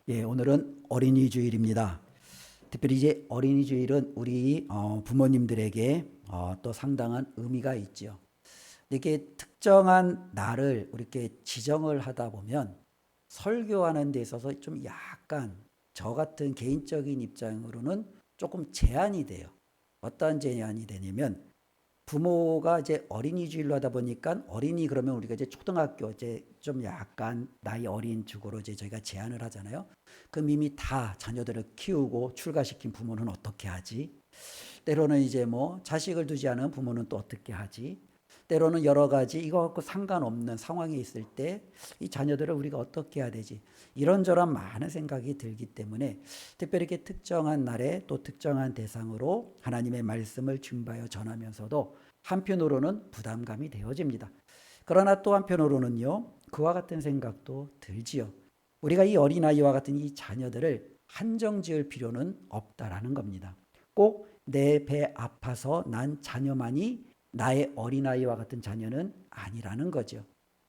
예, 오늘은 어린이 주일입니다. 특별히 이제 어린이 주일은 우리 부모님들에게 또 상당한 의미가 있죠. 이렇게 특정한 날을 이렇게 지정을 하다 보면 설교하는 데 있어서 좀 약간 저 같은 개인적인 입장으로는 조금 제한이 돼요. 어떤 제한이 되냐면 부모가 이제 어린이 주일로 하다 보니까 어린이 그러면 우리가 이제 초등학교 이제 좀 약간 나이 어린 쪽으로 이제 저희가 제한을 하잖아요. 그럼 이미 다 자녀들을 키우고 출가시킨 부모는 어떻게 하지? 때로는 이제 뭐 자식을 두지 않은 부모는 또 어떻게 하지? 때로는 여러 가지 이거 갖고 상관없는 상황에 있을 때 이 자녀들을 우리가 어떻게 해야 되지? 이런저런 많은 생각이 들기 때문에 특별히 이렇게 특정한 날에 또 특정한 대상으로 하나님의 말씀을 증거하여 전하면서도 한편으로는 부담감이 되어집니다. 그러나 또 한편으로는요, 그와 같은 생각도 들지요. 우리가 이 어린아이와 같은 이 자녀들을 한정 지을 필요는 없다라는 겁니다. 꼭 내 배 아파서 난 자녀만이 나의 어린아이와 같은 자녀는 아니라는 거죠.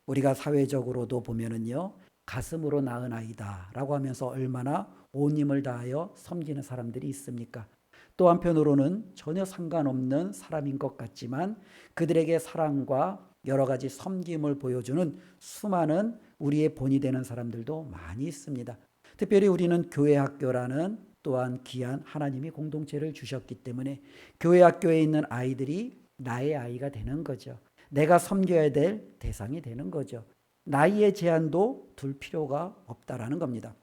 우리가 사회적으로도 보면은요, 가슴으로 낳은 아이다라고 하면서 얼마나 온 힘을 다하여 섬기는 사람들이 있습니까? 또 한편으로는 전혀 상관없는 사람인 것 같지만 그들에게 사랑과 여러 가지 섬김을 보여주는 수많은 우리의 본이 되는 사람들도 많이 있습니다. 특별히 우리는 교회 학교라는 또한 귀한 하나님이 공동체를 주셨기 때문에 교회 학교에 있는 아이들이 나의 아이가 되는 거죠. 내가 섬겨야 될 대상이 되는 거죠. 나이의 제한도 둘 필요가 없다라는 겁니다.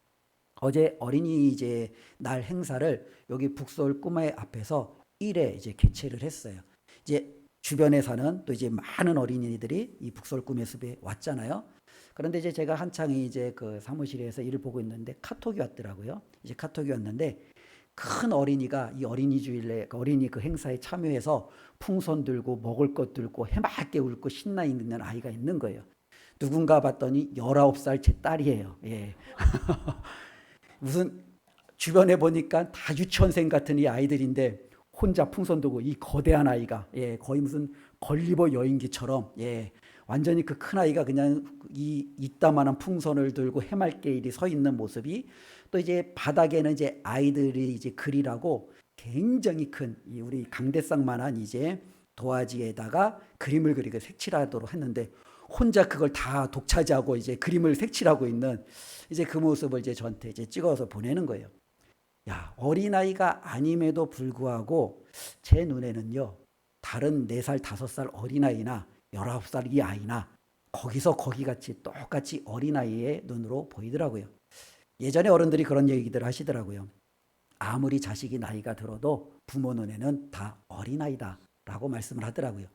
어제 어린이제 날 행사를 여기 북서울 꿈의 앞에서 1회 이제 개최를 했어요. 이제 주변에 사는 또 이제 많은 어린이들이 이 북서울 꿈의 숲에 왔잖아요. 그런데 이제 제가 한창 이제 그 사무실에서 일을 보고 있는데 카톡이 왔더라고요. 이제 카톡이 왔는데 큰 어린이가 이 어린이 주일에 어린이 그 행사에 참여해서 풍선 들고 먹을 것 들고 해맑게 울고 신나 있는 아이가 있는 거예요. 누군가 봤더니 19살 제 딸이에요. 예. 무슨 주변에 보니까 다 유치원생 같은 이 아이들인데 혼자 풍선 들고 이 거대한 아이가 예, 거의 무슨 걸리버 여인기처럼 예, 완전히 그 큰 아이가 그냥 이 이따만한 풍선을 들고 해맑게 이리 서 있는 모습이 또 이제 바닥에는 이제 아이들이 이제 그리라고 굉장히 큰 이 우리 강대상만한 이제 도화지에다가 그림을 그리고 색칠하도록 했는데 혼자 그걸 다 독차지하고 이제 그림을 색칠하고 있는 이제 그 모습을 이제 저한테 이제 찍어서 보내는 거예요. 야, 어린아이가 아님에도 불구하고 제 눈에는요, 다른 4살, 5살 어린아이나 19살 이 아이나 거기서 거기같이 똑같이 어린아이의 눈으로 보이더라고요. 예전에 어른들이 그런 얘기들 하시더라고요. 아무리 자식이 나이가 들어도 부모 눈에는 다 어린아이다 라고 말씀을 하더라고요.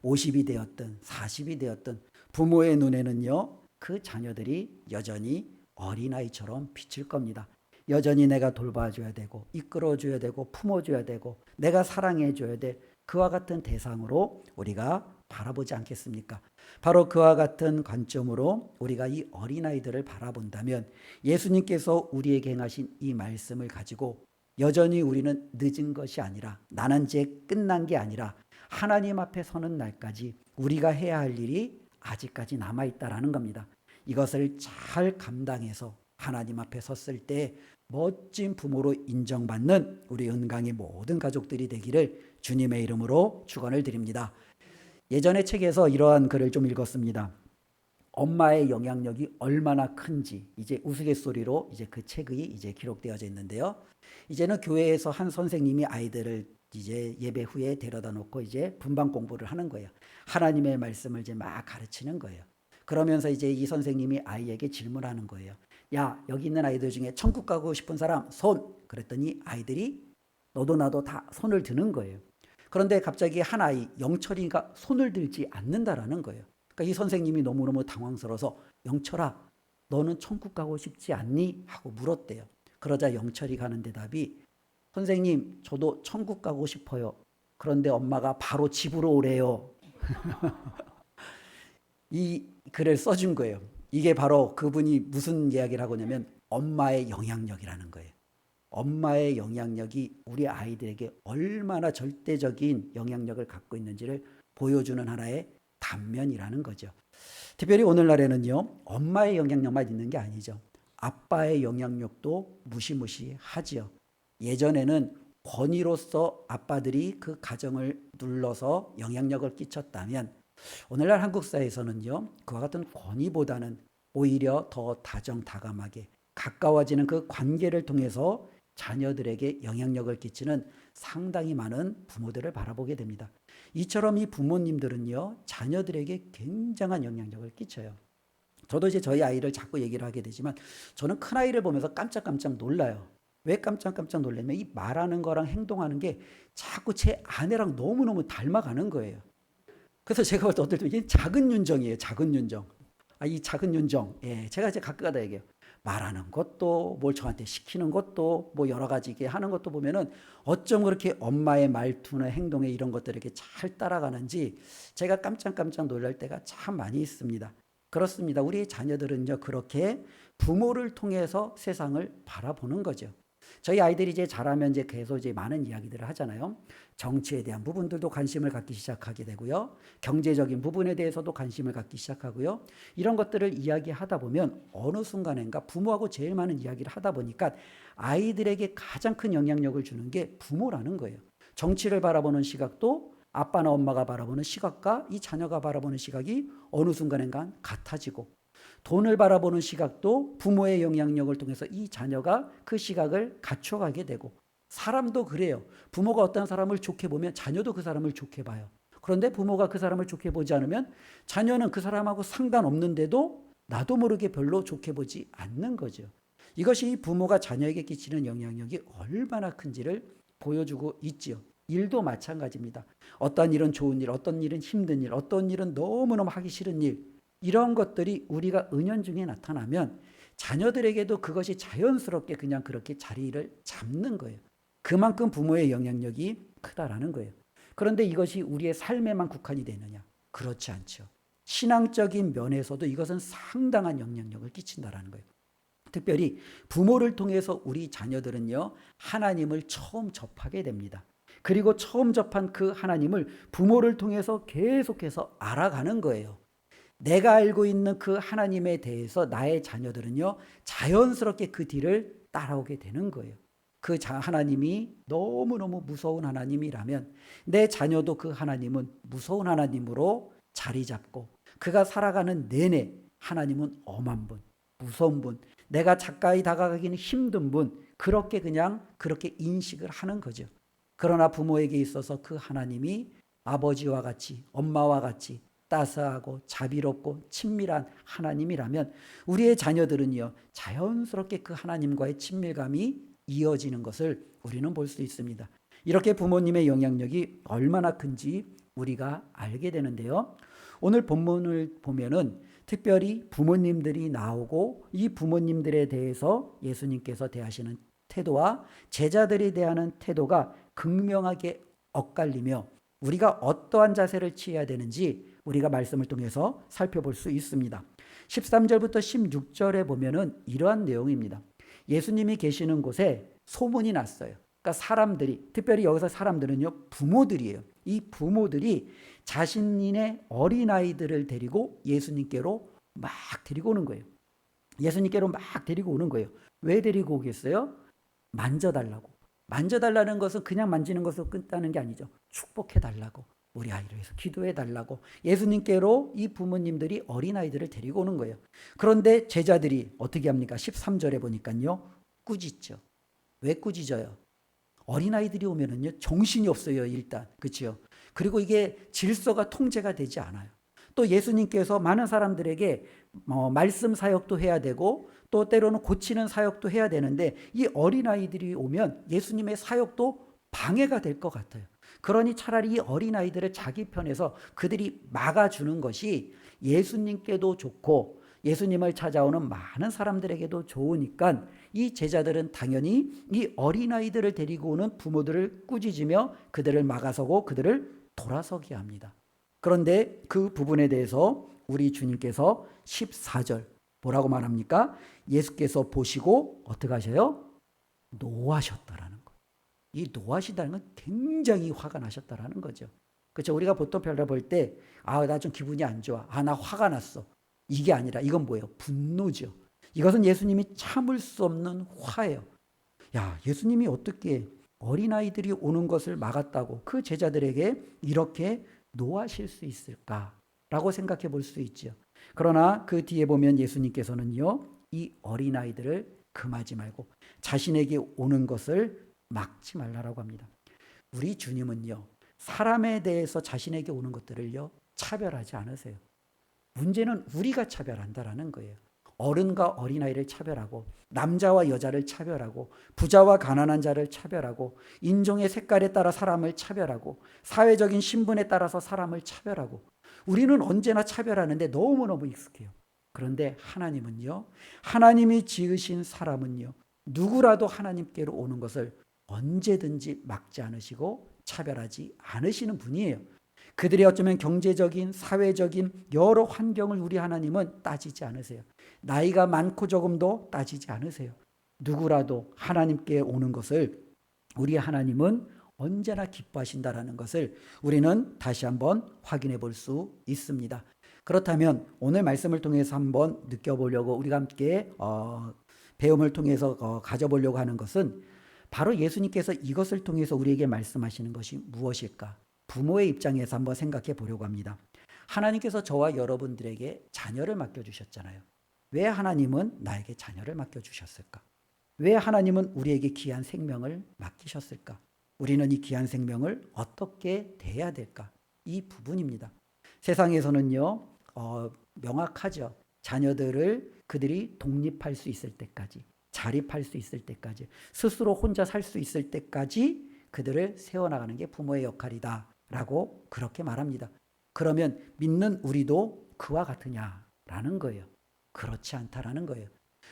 50이 되었든 40이 되었든 부모의 눈에는요, 그 자녀들이 여전히 어린아이처럼 비칠 겁니다. 여전히 내가 돌봐줘야 되고 이끌어줘야 되고 품어줘야 되고 내가 사랑해줘야 될 그와 같은 대상으로 우리가 바라보지 않겠습니까? 바로 그와 같은 관점으로 우리가 이 어린아이들을 바라본다면 예수님께서 우리에게 행하신 이 말씀을 가지고 여전히 우리는 늦은 것이 아니라 나는 이제 끝난 게 아니라 하나님 앞에 서는 날까지 우리가 해야 할 일이 아직까지 남아있다라는 겁니다. 이것을 잘 감당해서 하나님 앞에 섰을 때 멋진 부모로 인정받는 우리 은강의 모든 가족들이 되기를 주님의 이름으로 축원을 드립니다. 예전에 책에서 이러한 글을 좀 읽었습니다. 엄마의 영향력이 얼마나 큰지 이제 우스갯소리로 이제 그 책이 이제 기록되어져 있는데요. 이제는 교회에서 한 선생님이 아이들을 이제 예배 후에 데려다 놓고 이제 분방 공부를 하는 거예요. 하나님의 말씀을 이제 막 가르치는 거예요. 그러면서 이제 이 선생님이 아이에게 질문하는 거예요. 야, 여기 있는 아이들 중에 천국 가고 싶은 사람 손. 그랬더니 아이들이 너도 나도 다 손을 드는 거예요. 그런데 갑자기 한 아이 영철이가 손을 들지 않는다라는 거예요. 그러니까 이 선생님이 너무너무 당황스러워서 영철아, 너는 천국 가고 싶지 않니? 하고 물었대요. 그러자 영철이 가는 대답이 선생님, 저도 천국 가고 싶어요. 그런데 엄마가 바로 집으로 오래요. 이 글을 써준 거예요. 이게 바로 그분이 무슨 이야기를 하고냐면 엄마의 영향력이라는 거예요. 엄마의 영향력이 우리 아이들에게 얼마나 절대적인 영향력을 갖고 있는지를 보여주는 하나의 단면이라는 거죠. 특별히 오늘날에는요, 엄마의 영향력만 있는 게 아니죠. 아빠의 영향력도 무시무시하지요. 예전에는 권위로서 아빠들이 그 가정을 눌러서 영향력을 끼쳤다면 오늘날 한국 사회에서는요, 그와 같은 권위보다는 오히려 더 다정다감하게 가까워지는 그 관계를 통해서 자녀들에게 영향력을 끼치는 상당히 많은 부모들을 바라보게 됩니다. 이처럼 이 부모님들은요, 자녀들에게 굉장한 영향력을 끼쳐요. 저도 이제 저희 아이를 자꾸 얘기를 하게 되지만 저는 큰 아이를 보면서 깜짝깜짝 놀라요. 왜 깜짝깜짝 놀라면 이 말하는 거랑 행동하는 게 자꾸 제 아내랑 너무너무 닮아가는 거예요. 그래서 제가 볼 때 어떨 때 이게 작은 윤정이에요. 작은 윤정. 이 작은 윤정. 예, 제가 이제 가끔가다 얘기해요. 말하는 것도 뭘 저한테 시키는 것도 뭐 여러 가지 이게 하는 것도 보면은 어쩜 그렇게 엄마의 말투나 행동에 이런 것들을 이렇게 잘 따라가는지 제가 깜짝깜짝 놀랄 때가 참 많이 있습니다. 그렇습니다. 우리 자녀들은요, 그렇게 부모를 통해서 세상을 바라보는 거죠. 저희 아이들이 이제 자라면 이제 계속 이제 많은 이야기들을 하잖아요. 정치에 대한 부분들도 관심을 갖기 시작하게 되고요. 경제적인 부분에 대해서도 관심을 갖기 시작하고요. 이런 것들을 이야기하다 보면 어느 순간인가 부모하고 제일 많은 이야기를 하다 보니까 아이들에게 가장 큰 영향력을 주는 게 부모라는 거예요. 정치를 바라보는 시각도 아빠나 엄마가 바라보는 시각과 이 자녀가 바라보는 시각이 어느 순간인가 같아지고, 돈을 바라보는 시각도 부모의 영향력을 통해서 이 자녀가 그 시각을 갖춰가게 되고, 사람도 그래요. 부모가 어떤 사람을 좋게 보면 자녀도 그 사람을 좋게 봐요. 그런데 부모가 그 사람을 좋게 보지 않으면 자녀는 그 사람하고 상관없는데도 나도 모르게 별로 좋게 보지 않는 거죠. 이것이 부모가 자녀에게 끼치는 영향력이 얼마나 큰지를 보여주고 있지요. 일도 마찬가지입니다. 어떤 일은 좋은 일, 어떤 일은 힘든 일, 어떤 일은 너무너무 하기 싫은 일, 이런 것들이 우리가 은연중에 나타나면 자녀들에게도 그것이 자연스럽게 그냥 그렇게 자리를 잡는 거예요. 그만큼 부모의 영향력이 크다라는 거예요. 그런데 이것이 우리의 삶에만 국한이 되느냐? 그렇지 않죠. 신앙적인 면에서도 이것은 상당한 영향력을 끼친다라는 거예요. 특별히 부모를 통해서 우리 자녀들은요, 하나님을 처음 접하게 됩니다. 그리고 처음 접한 그 하나님을 부모를 통해서 계속해서 알아가는 거예요. 내가 알고 있는 그 하나님에 대해서 나의 자녀들은요, 자연스럽게 그 뒤를 따라오게 되는 거예요. 그 하나님이 너무너무 무서운 하나님이라면 내 자녀도 그 하나님은 무서운 하나님으로 자리 잡고, 그가 살아가는 내내 하나님은 엄한 분, 무서운 분, 내가 가까이 다가가기는 힘든 분, 그렇게 그냥 그렇게 인식을 하는 거죠. 그러나 부모에게 있어서 그 하나님이 아버지와 같이, 엄마와 같이 따스하고 자비롭고 친밀한 하나님이라면 우리의 자녀들은요, 자연스럽게 그 하나님과의 친밀감이 이어지는 것을 우리는 볼 수 있습니다. 이렇게 부모님의 영향력이 얼마나 큰지 우리가 알게 되는데요. 오늘 본문을 보면은 특별히 부모님들이 나오고 이 부모님들에 대해서 예수님께서 대하시는 태도와 제자들이 대하는 태도가 극명하게 엇갈리며 우리가 어떠한 자세를 취해야 되는지 우리가 말씀을 통해서 살펴볼 수 있습니다. 13절부터 16절에 보면은 이러한 내용입니다. 예수님이 계시는 곳에 소문이 났어요. 그러니까 사람들이, 특별히 여기서 사람들은요, 부모들이에요. 이 부모들이 자신의 어린아이들을 데리고 예수님께로 막 데리고 오는 거예요. 예수님께로 막 데리고 오는 거예요. 왜 데리고 오겠어요? 만져달라고. 만져달라는 것은 그냥 만지는 것으로 끝나는 게 아니죠. 축복해달라고, 우리 아이를 위해서 기도해달라고 예수님께로 이 부모님들이 어린아이들을 데리고 오는 거예요. 그런데 제자들이 어떻게 합니까? 13절에 보니까요, 꾸짖죠. 왜 꾸짖어요? 어린아이들이 오면은요, 정신이 없어요, 일단. 그렇죠? 그리고 이게 질서가 통제가 되지 않아요. 또 예수님께서 많은 사람들에게 말씀 사역도 해야 되고 또 때로는 고치는 사역도 해야 되는데 이 어린아이들이 오면 예수님의 사역도 방해가 될 것 같아요. 그러니 차라리 이 어린아이들을 자기 편에서 그들이 막아주는 것이 예수님께도 좋고 예수님을 찾아오는 많은 사람들에게도 좋으니까 이 제자들은 당연히 이 어린아이들을 데리고 오는 부모들을 꾸짖으며 그들을 막아서고 그들을 돌아서게 합니다. 그런데 그 부분에 대해서 우리 주님께서 14절 뭐라고 말합니까? 예수께서 보시고 어떻게 하셔요? 노하셨다라는 거. 이 노하시다는 건 굉장히 화가 나셨다라는 거죠. 그렇죠? 우리가 보통 별로 볼 때 나 좀 기분이 안 좋아. 나 화가 났어. 이게 아니라 이건 뭐예요? 분노죠. 이것은 예수님이 참을 수 없는 화예요. 야, 예수님이 어떻게 어린아이들이 오는 것을 막았다고 그 제자들에게 이렇게 노하실 수 있을까라고 생각해 볼 수 있죠. 그러나 그 뒤에 보면 예수님께서는요, 이 어린아이들을 금하지 말고 자신에게 오는 것을 막지 말라라고 합니다. 우리 주님은요, 사람에 대해서 자신에게 오는 것들을요, 차별하지 않으세요. 문제는 우리가 차별한다라는 거예요. 어른과 어린아이를 차별하고, 남자와 여자를 차별하고, 부자와 가난한 자를 차별하고, 인종의 색깔에 따라 사람을 차별하고, 사회적인 신분에 따라서 사람을 차별하고, 우리는 언제나 차별하는데 너무너무 익숙해요. 그런데 하나님은요, 하나님이 지으신 사람은요, 누구라도 하나님께로 오는 것을 언제든지 막지 않으시고 차별하지 않으시는 분이에요. 그들이 어쩌면 경제적인, 사회적인 여러 환경을 우리 하나님은 따지지 않으세요. 나이가 많고 적음도 따지지 않으세요. 누구라도 하나님께 오는 것을 우리 하나님은 언제나 기뻐하신다라는 것을 우리는 다시 한번 확인해 볼 수 있습니다. 그렇다면 오늘 말씀을 통해서 한번 느껴보려고 우리가 함께 배움을 통해서 가져보려고 하는 것은 바로 예수님께서 이것을 통해서 우리에게 말씀하시는 것이 무엇일까? 부모의 입장에서 한번 생각해 보려고 합니다. 하나님께서 저와 여러분들에게 자녀를 맡겨주셨잖아요. 왜 하나님은 나에게 자녀를 맡겨주셨을까? 왜 하나님은 우리에게 귀한 생명을 맡기셨을까? 우리는 이 귀한 생명을 어떻게 대해야 될까? 이 부분입니다. 세상에서는요, 명확하죠. 자녀들을 그들이 독립할 수 있을 때까지, 자립할 수 있을 때까지, 스스로 혼자 살 수 있을 때까지 그들을 세워나가는 게 부모의 역할이다 라고 그렇게 말합니다. 그러면 믿는 우리도 그와 같으냐라는 거예요. 그렇지 않다라는 거예요.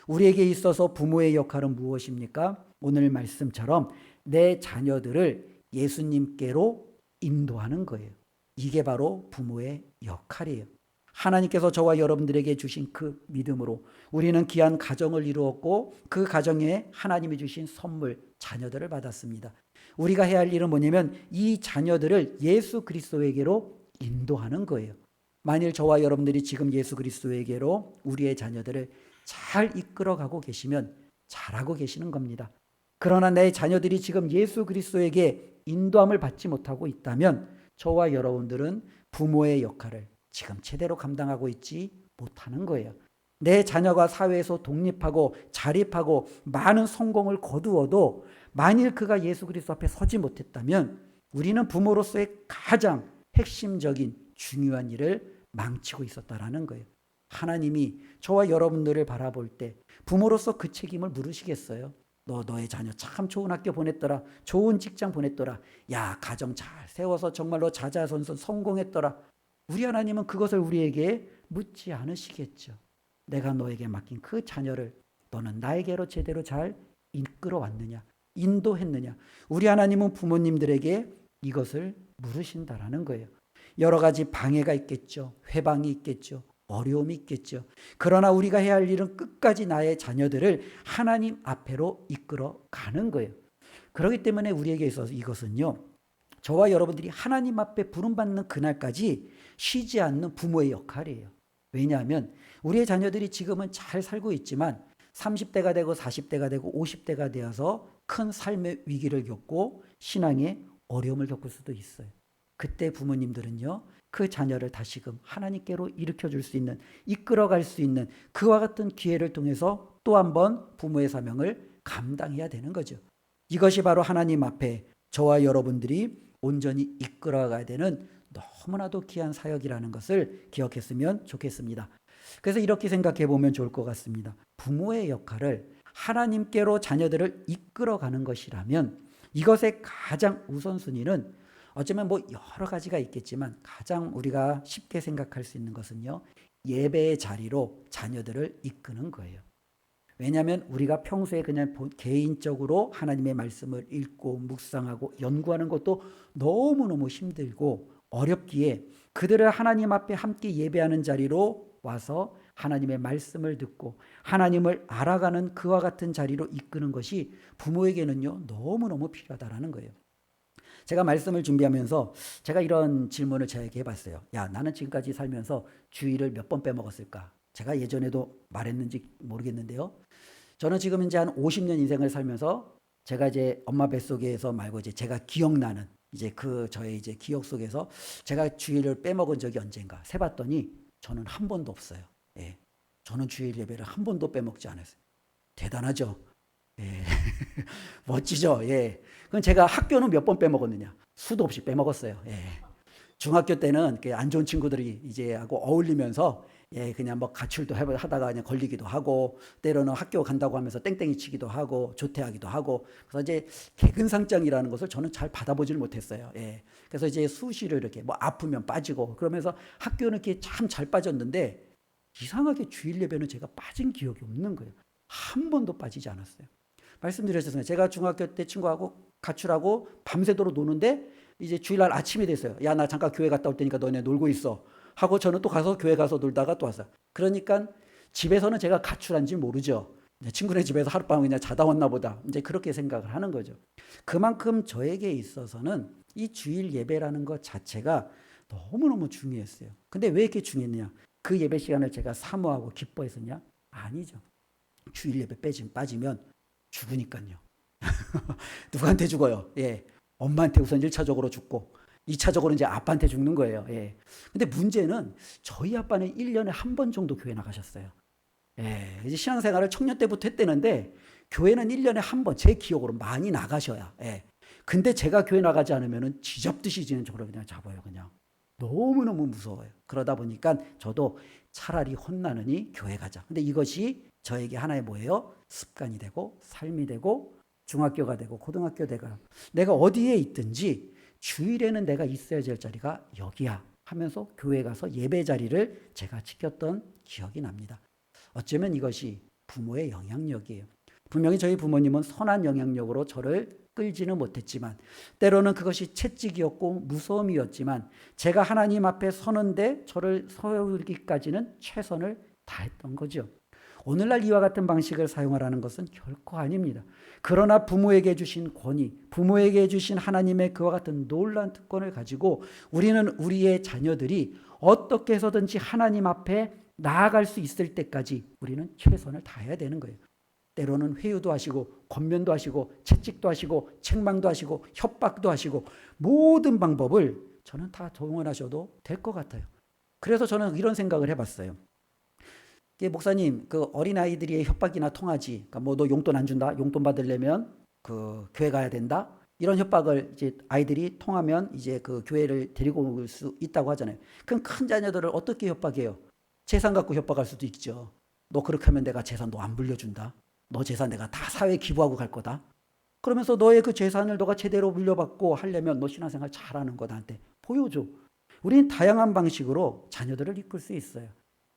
우리에게 있어서 부모의 역할은 무엇입니까? 오늘 말씀처럼 내 자녀들을 예수님께로 인도하는 거예요. 이게 바로 부모의 역할이에요. 하나님께서 저와 여러분들에게 주신 그 믿음으로 우리는 귀한 가정을 이루었고 그 가정에 하나님이 주신 선물, 자녀들을 받았습니다. 우리가 해야 할 일은 뭐냐면 이 자녀들을 예수 그리스도에게로 인도하는 거예요. 만일 저와 여러분들이 지금 예수 그리스도에게로 우리의 자녀들을 잘 이끌어가고 계시면 잘하고 계시는 겁니다. 그러나 내 자녀들이 지금 예수 그리스도에게 인도함을 받지 못하고 있다면 저와 여러분들은 부모의 역할을 지금 제대로 감당하고 있지 못하는 거예요. 내 자녀가 사회에서 독립하고 자립하고 많은 성공을 거두어도 만일 그가 예수 그리스도 앞에 서지 못했다면 우리는 부모로서의 가장 핵심적인 중요한 일을 망치고 있었다라는 거예요. 하나님이 저와 여러분들을 바라볼 때 부모로서 그 책임을 물으시겠어요? 너의 자녀 참 좋은 학교 보냈더라. 좋은 직장 보냈더라. 야, 가정 잘 세워서 정말로 자자손손 성공했더라. 우리 하나님은 그것을 우리에게 묻지 않으시겠죠. 내가 너에게 맡긴 그 자녀를 너는 나에게로 제대로 잘 이끌어 왔느냐, 인도했느냐. 우리 하나님은 부모님들에게 이것을 물으신다라는 거예요. 여러 가지 방해가 있겠죠. 회방이 있겠죠. 어려움이 있겠죠. 그러나 우리가 해야 할 일은 끝까지 나의 자녀들을 하나님 앞에로 이끌어 가는 거예요. 그렇기 때문에 우리에게 있어서 이것은요, 저와 여러분들이 하나님 앞에 부름받는 그날까지 쉬지 않는 부모의 역할이에요. 왜냐하면 우리의 자녀들이 지금은 잘 살고 있지만 30대가 되고 40대가 되고 50대가 되어서 큰 삶의 위기를 겪고 신앙의 어려움을 겪을 수도 있어요. 그때 부모님들은요, 그 자녀를 다시금 하나님께로 일으켜줄 수 있는, 이끌어갈 수 있는 그와 같은 기회를 통해서 또 한 번 부모의 사명을 감당해야 되는 거죠. 이것이 바로 하나님 앞에 저와 여러분들이 온전히 이끌어가야 되는 너무나도 귀한 사역이라는 것을 기억했으면 좋겠습니다. 그래서 이렇게 생각해 보면 좋을 것 같습니다. 부모의 역할을 하나님께로 자녀들을 이끌어가는 것이라면 이것의 가장 우선순위는 어쩌면 여러 가지가 있겠지만 가장 우리가 쉽게 생각할 수 있는 것은요, 예배의 자리로 자녀들을 이끄는 거예요. 왜냐하면 우리가 평소에 그냥 개인적으로 하나님의 말씀을 읽고 묵상하고 연구하는 것도 너무너무 힘들고 어렵기에 그들을 하나님 앞에 함께 예배하는 자리로 와서 하나님의 말씀을 듣고 하나님을 알아가는 그와 같은 자리로 이끄는 것이 부모에게는요, 너무너무 필요하다라는 거예요. 제가 말씀을 준비하면서 제가 이런 질문을 저에게 해봤어요. 야, 나는 지금까지 살면서 주일을 몇 번 빼먹었을까? 제가 예전에도 말했는지 모르겠는데요. 저는 지금 이제 한 50년 인생을 살면서 제가 이제 엄마 뱃속에서 말고 이제 제가 기억나는 이제 그 저의 이제 기억 속에서 제가 주일을 빼먹은 적이 언젠가 세봤더니 저는 한 번도 없어요. 예. 저는 주일 예배를 한 번도 빼먹지 않았어요. 대단하죠? 예. 멋지죠? 예. 그럼 제가 학교는 몇 번 빼먹었느냐? 수도 없이 빼먹었어요. 예. 중학교 때는 안 좋은 친구들이 이제 하고 어울리면서 예, 그냥 뭐 가출도 하다가 그냥 걸리기도 하고 때로는 학교 간다고 하면서 땡땡이 치기도 하고 조퇴하기도 하고 그래서 이제 개근상장이라는 것을 저는 잘 받아보질 못했어요. 예. 그래서 이제 수시로 이렇게 뭐 아프면 빠지고 그러면서 학교는 이렇게 참 잘 빠졌는데 이상하게 주일 예배는 제가 빠진 기억이 없는 거예요. 한 번도 빠지지 않았어요. 말씀드렸잖아요. 제가 중학교 때 친구하고 가출하고 밤새도록 노는데 이제 주일날 아침이 됐어요. 야, 나 잠깐 교회 갔다 올 테니까 너네 놀고 있어. 하고 저는 또 가서 교회 가서 놀다가 또 왔어요. 그러니까 집에서는 제가 가출한지 모르죠. 친구네 집에서 하룻밤 그냥 자다 왔나 보다. 이제 그렇게 생각을 하는 거죠. 그만큼 저에게 있어서는 이 주일 예배라는 것 자체가 너무너무 중요했어요. 근데 왜 이렇게 중요했느냐? 그 예배 시간을 제가 사모하고 기뻐했었냐? 아니죠. 주일 예배 빠지면 죽으니까요. 누구한테 죽어요? 예. 엄마한테 우선 1차적으로 죽고 2차적으로 이제 아빠한테 죽는 거예요. 예. 근데 문제는 저희 아빠는 1년에 한 번 정도 교회 나가셨어요. 예. 이제 신앙생활을 청년 때부터 했대는데 교회는 1년에 한 번 제 기억으로 많이 나가셔야. 예. 근데 제가 교회 나가지 않으면은 쥐잡듯이 지는 저를 그냥 잡아요. 그냥. 너무너무 무서워요. 그러다 보니까 저도 차라리 혼나느니 교회 가자. 근데 이것이 저에게 하나의 뭐예요? 습관이 되고 삶이 되고 중학교가 되고 고등학교 되고 내가 어디에 있든지 주일에는 내가 있어야 될 자리가 여기야 하면서 교회 가서 예배 자리를 제가 지켰던 기억이 납니다. 어쩌면 이것이 부모의 영향력이에요. 분명히 저희 부모님은 선한 영향력으로 저를 끌지는 못했지만 때로는 그것이 채찍이었고 무서움이었지만 제가 하나님 앞에 서는데 저를 세우기까지는 최선을 다했던 거죠. 오늘날 이와 같은 방식을 사용하라는 것은 결코 아닙니다. 그러나 부모에게 주신 권위, 부모에게 주신 하나님의 그와 같은 놀라운 특권을 가지고 우리는 우리의 자녀들이 어떻게 해서든지 하나님 앞에 나아갈 수 있을 때까지 우리는 최선을 다해야 되는 거예요. 때로는 회유도 하시고 권면도 하시고 채찍도 하시고 책망도 하시고 협박도 하시고 모든 방법을 저는 다 동원하셔도 될 것 같아요. 그래서 저는 이런 생각을 해봤어요. 목사님, 그 어린아이들이 협박이나 통하지. 그러니까 뭐 너 용돈 안 준다. 용돈 받으려면 그 교회 가야 된다. 이런 협박을 이제 아이들이 통하면 이제 그 교회를 데리고 올 수 있다고 하잖아요. 그럼 큰 자녀들을 어떻게 협박해요? 재산 갖고 협박할 수도 있죠. 너 그렇게 하면 내가 재산 너 안 물려준다. 너 재산 내가 다 사회에 기부하고 갈 거다. 그러면서 너의 그 재산을 너가 제대로 물려받고 하려면 너 신앙생활 잘하는 거 나한테 보여줘. 우리는 다양한 방식으로 자녀들을 이끌 수 있어요.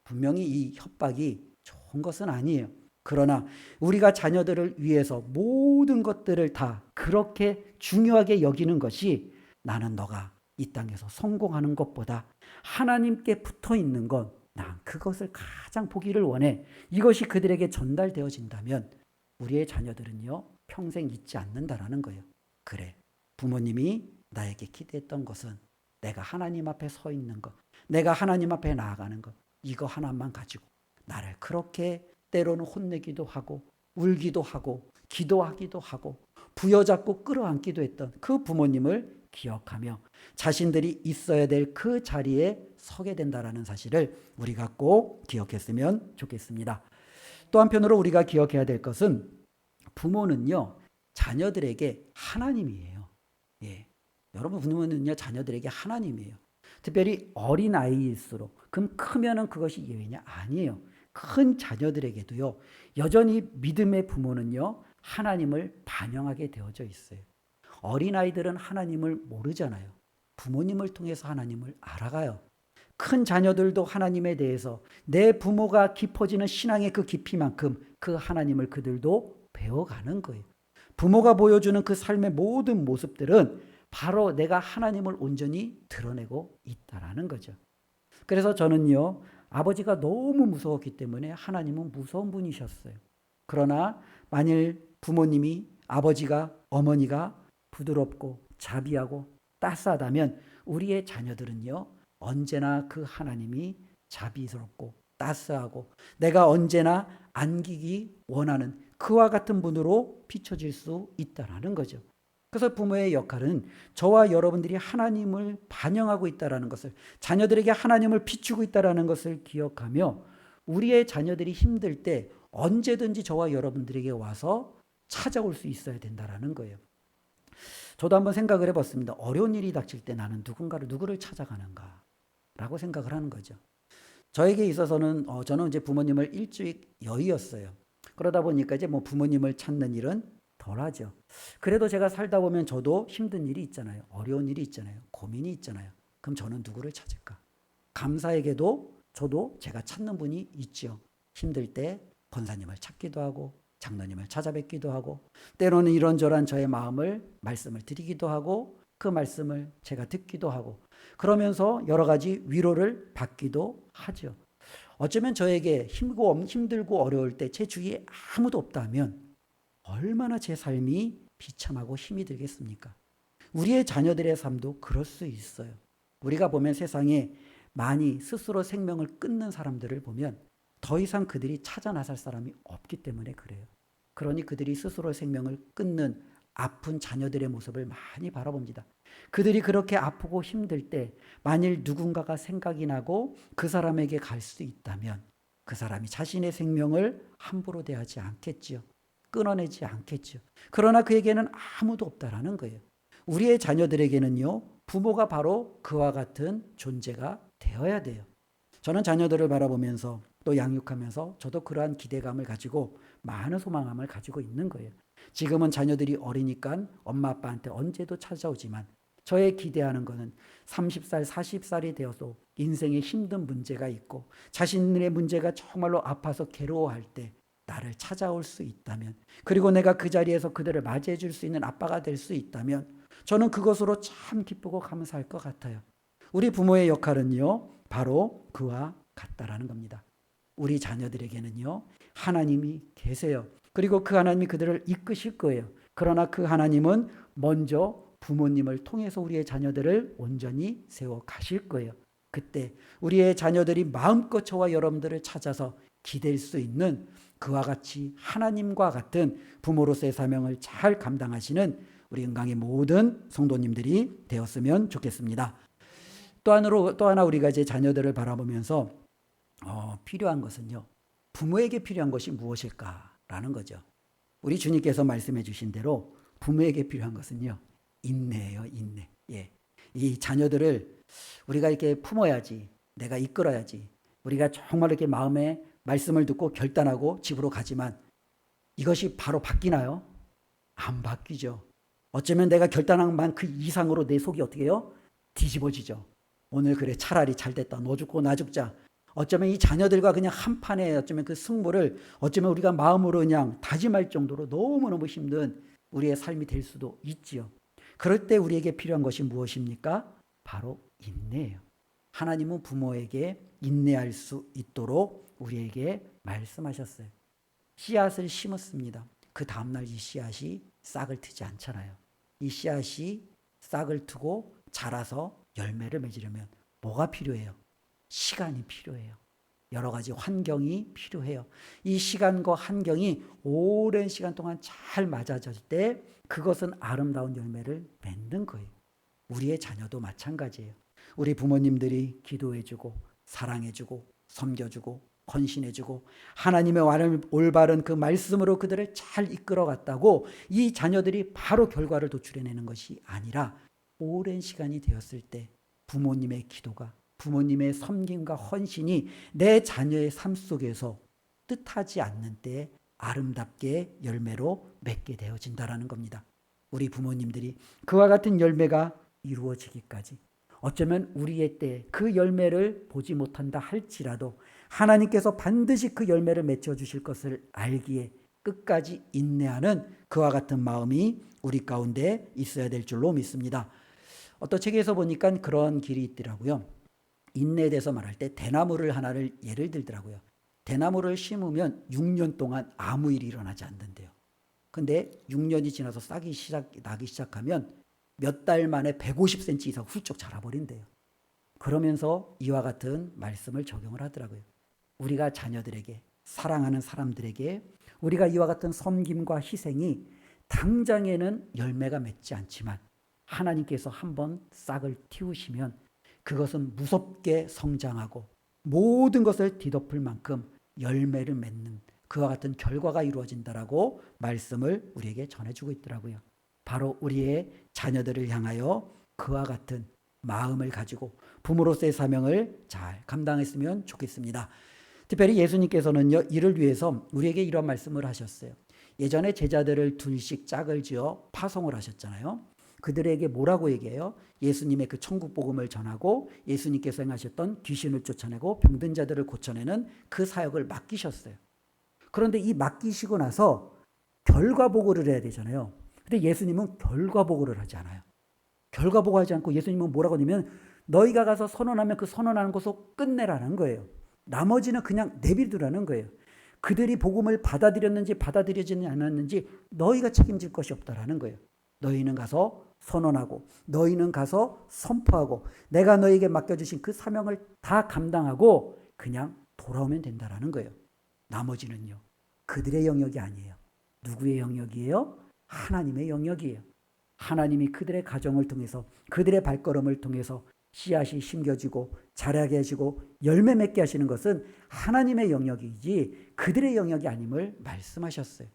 분명히 이 협박이 좋은 것은 아니에요. 그러나 우리가 자녀들을 위해서 모든 것들을 다 그렇게 중요하게 여기는 것이 나는 너가 이 땅에서 성공하는 것보다 하나님께 붙어 있는 건 난 그것을 가장 보기를 원해. 이것이 그들에게 전달되어진다면 우리의 자녀들은요 평생 잊지 않는다라는 거예요. 그래, 부모님이 나에게 기대했던 것은 내가 하나님 앞에 서 있는 것, 내가 하나님 앞에 나아가는 것, 이거 하나만 가지고 나를 그렇게 때로는 혼내기도 하고 울기도 하고 기도하기도 하고 부여잡고 끌어안기도 했던 그 부모님을 기억하며 자신들이 있어야 될 그 자리에 서게 된다라는 사실을 우리가 꼭 기억했으면 좋겠습니다. 또 한편으로 우리가 기억해야 될 것은 부모는요 자녀들에게 하나님이에요. 예. 여러분 부모는요 자녀들에게 하나님이에요. 특별히 어린 아이일수록 그럼 크면은 그것이 예외냐? 아니에요. 큰 자녀들에게도요 여전히 믿음의 부모는요 하나님을 반영하게 되어져 있어요. 어린아이들은 하나님을 모르잖아요. 부모님을 통해서 하나님을 알아가요. 큰 자녀들도 하나님에 대해서 내 부모가 깊어지는 신앙의 그 깊이만큼 그 하나님을 그들도 배워가는 거예요. 부모가 보여주는 그 삶의 모든 모습들은 바로 내가 하나님을 온전히 드러내고 있다라는 거죠. 그래서 저는요 아버지가 너무 무서웠기 때문에 하나님은 무서운 분이셨어요. 그러나 만일 부모님이 아버지가 어머니가 부드럽고 자비하고 따스하다면 우리의 자녀들은요 언제나 그 하나님이 자비스럽고 따스하고 내가 언제나 안기기 원하는 그와 같은 분으로 비춰질 수 있다는 거죠. 그래서 부모의 역할은 저와 여러분들이 하나님을 반영하고 있다는 것을, 자녀들에게 하나님을 비추고 있다는 것을 기억하며 우리의 자녀들이 힘들 때 언제든지 저와 여러분들에게 와서 찾아올 수 있어야 된다는 거예요. 저도 한번 생각을 해봤습니다. 어려운 일이 닥칠 때 나는 누구를 찾아가는가 라고 생각을 하는 거죠. 저에게 있어서는 저는 이제 부모님을 일찍 여의었어요. 그러다 보니까 이제 뭐 부모님을 찾는 일은 덜하죠. 그래도 제가 살다 보면 저도 힘든 일이 있잖아요. 어려운 일이 있잖아요. 고민이 있잖아요. 그럼 저는 누구를 찾을까? 감사에게도 저도 제가 찾는 분이 있죠. 힘들 때 권사님을 찾기도 하고 장로님을 찾아뵙기도 하고 때로는 이런저런 저의 마음을 말씀을 드리기도 하고 그 말씀을 제가 듣기도 하고 그러면서 여러 가지 위로를 받기도 하죠. 어쩌면 저에게 힘들고 어려울 때 제 주위에 아무도 없다면 얼마나 제 삶이 비참하고 힘이 들겠습니까? 우리의 자녀들의 삶도 그럴 수 있어요. 우리가 보면 세상에 많이 스스로 생명을 끊는 사람들을 보면 더 이상 그들이 찾아 나설 사람이 없기 때문에 그래요. 그러니 그들이 스스로 생명을 끊는 아픈 자녀들의 모습을 많이 바라봅니다. 그들이 그렇게 아프고 힘들 때 만일 누군가가 생각이 나고 그 사람에게 갈 수 있다면 그 사람이 자신의 생명을 함부로 대하지 않겠지요. 끊어내지 않겠죠. 그러나 그에게는 아무도 없다라는 거예요. 우리의 자녀들에게는요, 부모가 바로 그와 같은 존재가 되어야 돼요. 저는 자녀들을 바라보면서 또 양육하면서 저도 그러한 기대감을 가지고 많은 소망감을 가지고 있는 거예요. 지금은 자녀들이 어리니까 엄마 아빠한테 언제도 찾아오지만 저의 기대하는 것은 30살, 40살이 되어서 인생에 힘든 문제가 있고 자신의 문제가 정말로 아파서 괴로워할 때 나를 찾아올 수 있다면 그리고 내가 그 자리에서 그들을 맞이해 줄 수 있는 아빠가 될 수 있다면 저는 그것으로 참 기쁘고 감사할 것 같아요. 우리 부모의 역할은요, 바로 그와 같다라는 겁니다. 우리 자녀들에게는요, 하나님이 계세요. 그리고 그 하나님이 그들을 이끄실 거예요. 그러나 그 하나님은 먼저 부모님을 통해서 우리의 자녀들을 온전히 세워 가실 거예요. 그때 우리의 자녀들이 마음껏 저와 여러분들을 찾아서 기댈 수 있는 그와 같이 하나님과 같은 부모로서의 사명을 잘 감당하시는 우리 은강의 모든 성도님들이 되었으면 좋겠습니다. 또 하나 우리가 이제 자녀들을 바라보면서 필요한 것은요, 부모에게 필요한 것이 무엇일까라는 거죠. 우리 주님께서 말씀해 주신 대로 부모에게 필요한 것은요, 인내예요, 인내. 예. 이 자녀들을 우리가 이렇게 품어야지, 내가 이끌어야지, 우리가 정말 이렇게 마음에 말씀을 듣고 결단하고 집으로 가지만 이것이 바로 바뀌나요? 안 바뀌죠. 어쩌면 내가 결단한 만 그 이상으로 내 속이 어떻게 해요? 뒤집어지죠. 오늘 그래 차라리 잘 됐다. 너 죽고 나 죽자. 어쩌면 이 자녀들과 그냥 한판에 어쩌면 그 승부를 어쩌면 우리가 마음으로 그냥 다짐할 정도로 너무너무 힘든 우리의 삶이 될 수도 있지요. 그럴 때 우리에게 필요한 것이 무엇입니까? 바로 인내예요. 하나님은 부모에게 인내할 수 있도록 우리에게 말씀하셨어요. 씨앗을 심었습니다. 그 다음날 이 씨앗이 싹을 트지 않잖아요. 이 씨앗이 싹을 트고 자라서 열매를 맺으려면 뭐가 필요해요? 시간이 필요해요. 여러 가지 환경이 필요해요. 이 시간과 환경이 오랜 시간 동안 잘 맞아질 때 그것은 아름다운 열매를 맺는 거예요. 우리의 자녀도 마찬가지예요. 우리 부모님들이 기도해주고 사랑해주고 섬겨주고 헌신해주고 하나님의 올바른 그 말씀으로 그들을 잘 이끌어갔다고 이 자녀들이 바로 결과를 도출해내는 것이 아니라 오랜 시간이 되었을 때 부모님의 기도가 부모님의 섬김과 헌신이 내 자녀의 삶 속에서 뜻하지 않는 때에 아름답게 열매로 맺게 되어진다는 겁니다. 우리 부모님들이 그와 같은 열매가 이루어지기까지 어쩌면 우리의 때 그 열매를 보지 못한다 할지라도 하나님께서 반드시 그 열매를 맺어 주실 것을 알기에 끝까지 인내하는 그와 같은 마음이 우리 가운데 있어야 될 줄로 믿습니다. 어떤 책에서 보니까 그런 길이 있더라고요. 인내에 대해서 말할 때 대나무를 하나를 예를 들더라고요. 대나무를 심으면 6년 동안 아무 일이 일어나지 않는데요. 근데 6년이 지나서 싹이 나기 시작하면 몇 달 만에 150cm 이상 훌쩍 자라버린대요. 그러면서 이와 같은 말씀을 적용을 하더라고요. 우리가 자녀들에게, 사랑하는 사람들에게 우리가 이와 같은 섬김과 희생이 당장에는 열매가 맺지 않지만 하나님께서 한번 싹을 틔우시면 그것은 무섭게 성장하고 모든 것을 뒤덮을 만큼 열매를 맺는 그와 같은 결과가 이루어진다라고 말씀을 우리에게 전해주고 있더라고요. 바로 우리의 자녀들을 향하여 그와 같은 마음을 가지고 부모로서의 사명을 잘 감당했으면 좋겠습니다. 특별히 예수님께서는요, 이를 위해서 우리에게 이런 말씀을 하셨어요. 예전에 제자들을 둘씩 짝을 지어 파송을 하셨잖아요. 그들에게 뭐라고 얘기해요? 예수님의 그 천국 복음을 전하고 예수님께서 행하셨던 귀신을 쫓아내고 병든 자들을 고쳐내는 그 사역을 맡기셨어요. 그런데 이 맡기시고 나서 결과 보고를 해야 되잖아요. 근데 예수님은 결과 보고를 하지 않아요. 결과 보고하지 않고 예수님은 뭐라고 하냐면 너희가 가서 선언하면 그 선언하는 것을 끝내라는 거예요. 나머지는 그냥 내비두라는 거예요. 그들이 복음을 받아들였는지 받아들여지지 않았는지 너희가 책임질 것이 없다라는 거예요. 너희는 가서 선언하고 너희는 가서 선포하고 내가 너희에게 맡겨주신 그 사명을 다 감당하고 그냥 돌아오면 된다라는 거예요. 나머지는요. 그들의 영역이 아니에요. 누구의 영역이에요? 하나님의 영역이에요. 하나님이 그들의 가정을 통해서 그들의 발걸음을 통해서 씨앗이 심겨지고 자라게 하시고 열매 맺게 하시는 것은 하나님의 영역이지 그들의 영역이 아님을 말씀하셨어요.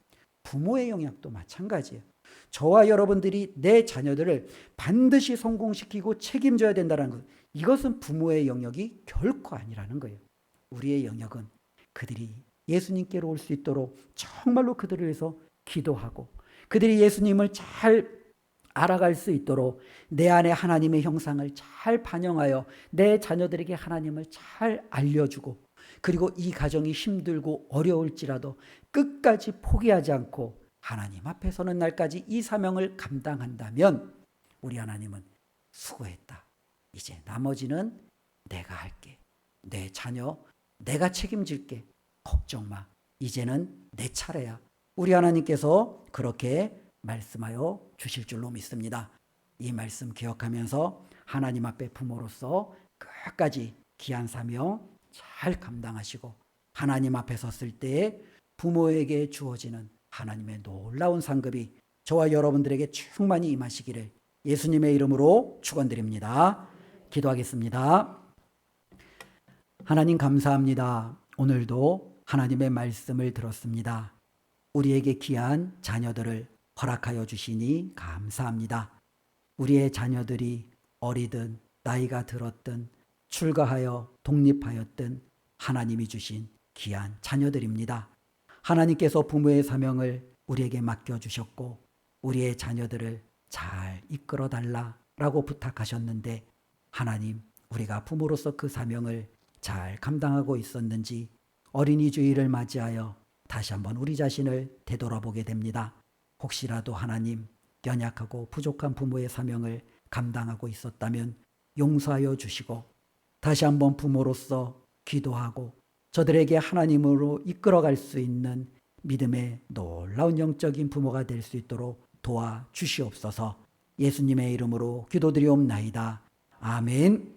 부모의 영역도 마찬가지예요. 저와 여러분들이 내 자녀들을 반드시 성공시키고 책임져야 된다는 것, 이것은 부모의 영역이 결코 아니라는 거예요. 우리의 영역은 그들이 예수님께로 올 수 있도록 정말로 그들을 위해서 기도하고 그들이 예수님을 잘 알아갈 수 있도록 내 안에 하나님의 형상을 잘 반영하여 내 자녀들에게 하나님을 잘 알려주고 그리고 이 가정이 힘들고 어려울지라도 끝까지 포기하지 않고 하나님 앞에 서는 날까지 이 사명을 감당한다면 우리 하나님은 수고했다. 이제 나머지는 내가 할게. 내 자녀 내가 책임질게. 걱정 마. 이제는 내 차례야. 우리 하나님께서 그렇게 말씀하여 주실 줄로 믿습니다. 이 말씀 기억하면서 하나님 앞에 부모로서 끝까지 귀한 사명 잘 감당하시고 하나님 앞에 섰을 때 부모에게 주어지는 하나님의 놀라운 상급이 저와 여러분들에게 충만히 임하시기를 예수님의 이름으로 축원드립니다. 기도하겠습니다. 하나님 감사합니다. 오늘도 하나님의 말씀을 들었습니다. 우리에게 귀한 자녀들을 허락하여 주시니 감사합니다. 우리의 자녀들이 어리든 나이가 들었든 출가하여 독립하였든 하나님이 주신 귀한 자녀들입니다. 하나님께서 부모의 사명을 우리에게 맡겨주셨고 우리의 자녀들을 잘 이끌어 달라라고 부탁하셨는데 하나님 우리가 부모로서 그 사명을 잘 감당하고 있었는지 어린이 주일을 맞이하여 다시 한번 우리 자신을 되돌아보게 됩니다. 혹시라도 하나님 연약하고 부족한 부모의 사명을 감당하고 있었다면 용서하여 주시고 다시 한번 부모로서 기도하고 저들에게 하나님으로 이끌어갈 수 있는 믿음의 놀라운 영적인 부모가 될 수 있도록 도와주시옵소서. 예수님의 이름으로 기도드리옵나이다. 아멘.